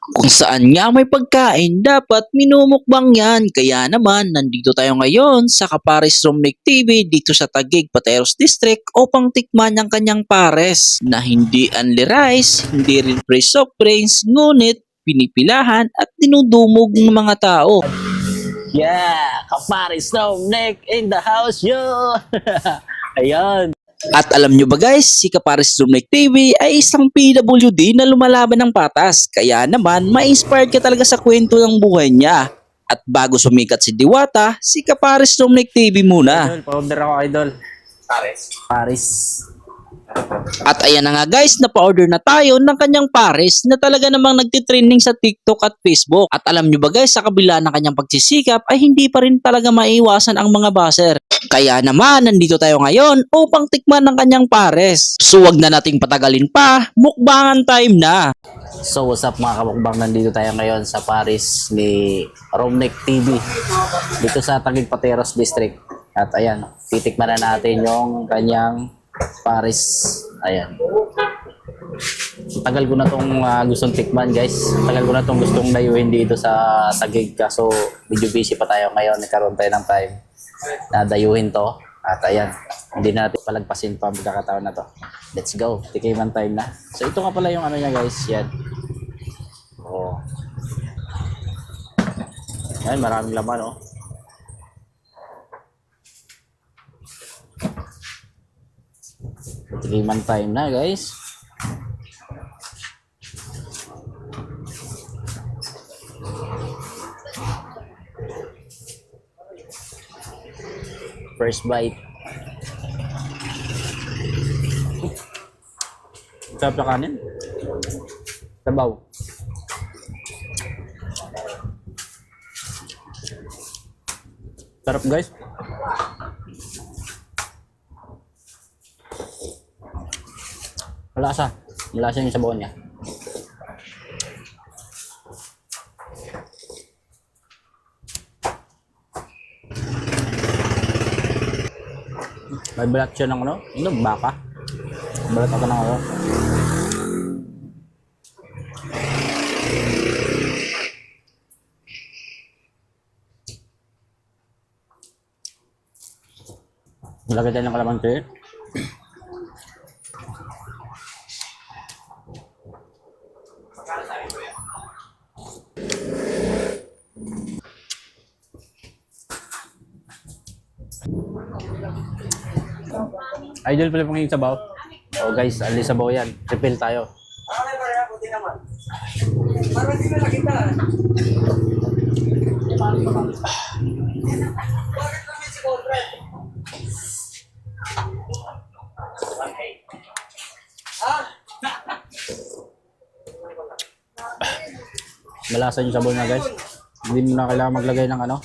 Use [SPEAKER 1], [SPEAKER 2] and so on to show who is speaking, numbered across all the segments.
[SPEAKER 1] Kung saan nga may pagkain, dapat minumukbang yan. Kaya naman, nandito tayo ngayon sa Kapares Romnick TV dito sa Taguig, Pateros District upang tikman ang kanyang pares na hindi only rice, hindi rin free soft drinks, ngunit pinipilahan at dinudumog ng mga tao.
[SPEAKER 2] Yeah, Kapares Romnick in the house, yo! Ayan.
[SPEAKER 1] At alam nyo ba guys, si Kapares Romnick TV ay isang PWD na lumalaban ng patas. Kaya naman, ma-inspired ka talaga sa kwento ng buhay niya. At bago sumikat si Diwata, si Kapares Romnick TV muna.
[SPEAKER 2] Idol, pa-order ako, idol. Paris.
[SPEAKER 1] At ayan na nga guys, napa-order na tayo ng kanyang pares na talaga namang nagtitrending sa TikTok at Facebook. At alam nyo ba guys, sa kabila ng kanyang pagsisikap ay hindi pa rin talaga maiwasan ang mga buzzer. Kaya naman, nandito tayo ngayon upang tikman ng kanyang pares. So wag na nating patagalin pa, mukbangan time na!
[SPEAKER 2] So, what's up mga kamukbang? Nandito tayo ngayon sa Paris ni Romnick TV dito sa Taguig, Pateros District. At ayan, titikman na natin yung kanyang Paris. Ayan. Tagal ko na tong gustong tikman, guys. Tagal ko na tong gustong layuhin dito sa Taguig. Kaso medyo busy pa tayo ngayon. Nagkaroon tayo ng time na dayuhin to. At ayan, hindi na natin palagpasin pa ang pagkakataon na to. Let's go. Tikiman time na. So ito nga pala yung ano niya, guys. Yan. Oh. Yan, maraming laman, oh. Tikiman time na, guys. First bite. Sarap na kanin. Sabaw. Sarap, guys. Malasa. Malasa yung sabaw niya. May balat siya ng ano? Ano? Baka? Balat ako ng ano? Malagay tayo ng kalamansi. Idol pala pang yung sabaw. Oh guys, alis sabaw yan. Refill tayo. Malasa yung sabaw na, guys. Hindi mo na kailangan maglagay ng ano,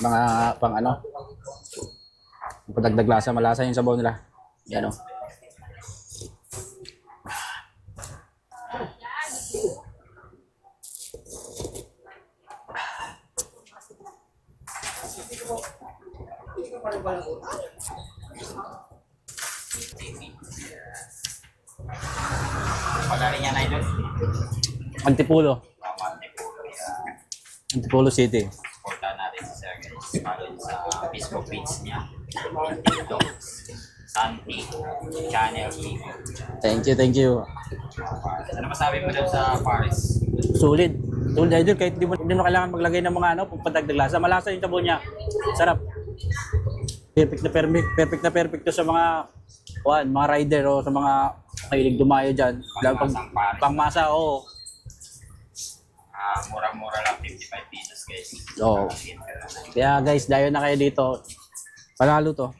[SPEAKER 2] mga pang ano, padagdag lasa. Malasa yung sabaw nila. Yan, oh. Antipolo. Antipolo City.
[SPEAKER 3] Punta natin si Sir guys. Follow sa Facebook page niya. TikTok. Santi. Channel.
[SPEAKER 2] Thank you, thank you.
[SPEAKER 3] Ano masabi mo daw sa Paris?
[SPEAKER 2] Solid. Solid, idol. Kahit hindi mo kailangan maglagay ng mga ano, padagdag lasa. Malasa yung sabaw niya. Sarap. Perfect na perfect. Perfect na perfect to sa mga mga rider o sa mga mahilig dumayo dyan. Lalo pag pangmasa, oo.
[SPEAKER 3] Mura-mura lang, 55 pesos guys.
[SPEAKER 2] Oo. Kaya guys, dayo na kayo dito. Panalo to.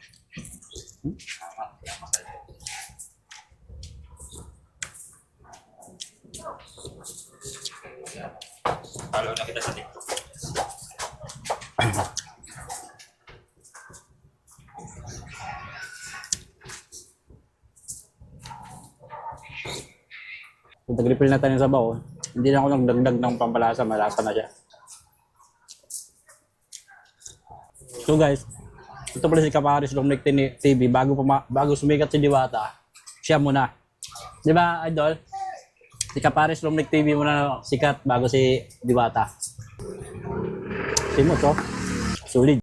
[SPEAKER 3] Follow na kita sa TikTok.
[SPEAKER 2] Kung tag-refill na tayo ng sabaw, hindi na ako nagdagdag ng pampalasa, malasa na siya. So guys, ito pala si Kapares Romnick TV. Bago sumikat si Diwata, siya muna. Di ba, idol? Si Kapares Lumlik TV muna sikat bago si Diwata. Simot, oh. Solid.